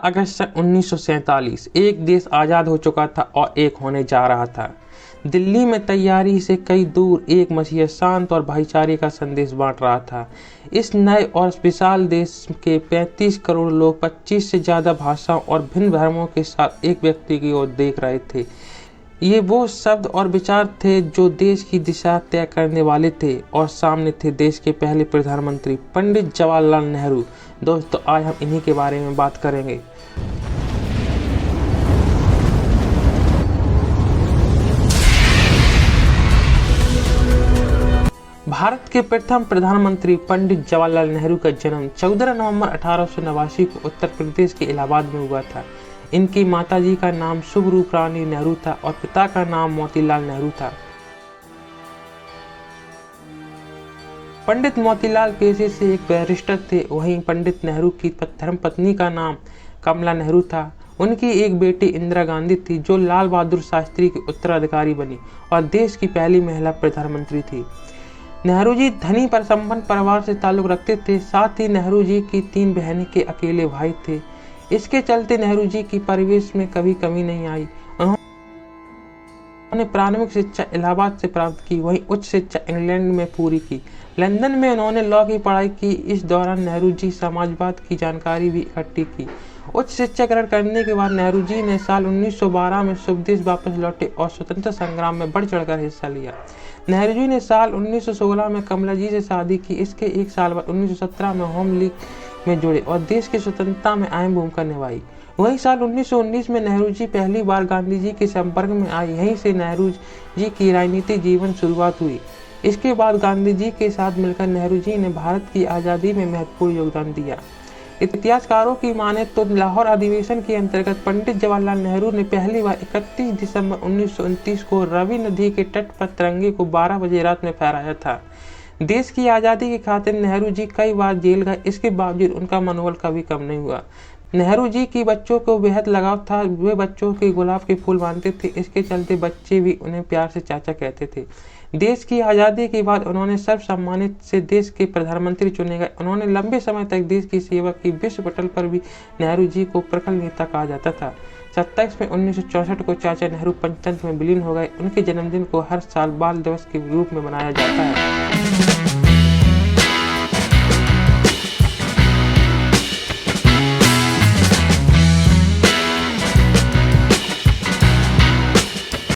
अगस्त सन 1947 एक देश आज़ाद हो चुका था और एक होने जा रहा था। दिल्ली में तैयारी से कई दूर एक मसीहा शांत और भाईचारे का संदेश बांट रहा था। इस नए और विशाल देश के 35 करोड़ लोग 25 से ज़्यादा भाषाओं और भिन्न धर्मों के साथ एक व्यक्ति की ओर देख रहे थे। ये वो शब्द और विचार थे जो देश की दिशा तय करने वाले थे और सामने थे देश के पहले प्रधानमंत्री पंडित जवाहरलाल नेहरू। दोस्तों, आज हम इन्हीं के बारे में बात करेंगे। भारत के प्रथम प्रधानमंत्री पंडित जवाहरलाल नेहरू का जन्म 14 नवंबर 1889 को उत्तर प्रदेश के इलाहाबाद में हुआ था। इनकी माताजी का नाम शुभरूप रानी नेहरू था और पिता का नाम मोतीलाल नेहरू था। पंडित मोतीलाल पेशे से एक बैरिस्टर थे। वहीं पंडित नेहरू की धर्मपत्नी का नाम कमला नेहरू था। उनकी एक बेटी इंदिरा गांधी थी जो लाल बहादुर शास्त्री की उत्तराधिकारी बनी और देश की पहली महिला प्रधानमंत्री थी। नेहरू जी धनी पर संपन्न परिवार से ताल्लुक रखते थे। साथ ही नेहरू जी की 3 बहनें के अकेले भाई थे। इसके चलते नेहरू जी की परिवेश में कभी कमी नहीं आई। उन्होंने प्राथमिक शिक्षा इलाहाबाद से प्राप्त की, वहीं उच्च शिक्षा इंग्लैंड में पूरी की। लंदन में उन्होंने लॉ की पढ़ाई की। इस दौरान नेहरू जी समाजवाद की जानकारी भी इकट्ठी की। उच्च शिक्षा ग्रहण करने के बाद नेहरू जी ने साल 1912 में स्वदेश वापस लौटे और स्वतंत्रता संग्राम में बढ़ चढ़कर हिस्सा लिया। नेहरू जी ने साल 1916 में कमला जी से शादी की। इसके एक साल बाद 1917 में होम लीग में जुड़े और देश की स्वतंत्रता में अहम भूमिका निभाई। वहीं साल 1919 में नेहरू जी पहली बार गांधी जी के संपर्क में आए। यहीं से नेहरू जी की राजनीतिक जीवन शुरुआत हुई। इसके बाद गांधी जी के साथ मिलकर नेहरू जी ने भारत की आज़ादी में महत्वपूर्ण योगदान दिया। इतिहासकारों की माने तो लाहौर अधिवेशन के अंतर्गत पंडित जवाहरलाल नेहरू ने पहली बार 31 दिसंबर 1929 को रावी नदी के तट पर तिरंगे को 12 बजे रात में फहराया था। देश की आज़ादी की खातिर नेहरू जी कई बार जेल गए। इसके बावजूद उनका मनोबल कभी कम नहीं हुआ। नेहरू जी की बच्चों को बेहद लगाव था। वे बच्चों के गुलाब के फूल मानते थे। इसके चलते बच्चे भी उन्हें प्यार से चाचा कहते थे। देश की आज़ादी के बाद उन्होंने सर्वसम्मानित से देश के प्रधानमंत्री चुने गए। उन्होंने लंबे समय तक देश की सेवा की। विश्व पटल पर भी नेहरू जी को प्रखर नेता कहा जाता था। 27 में 1964 को चाचा नेहरू पंचतंत्र में विलीन हो गए। उनके जन्मदिन को हर साल बाल दिवस के रूप में मनाया जाता है।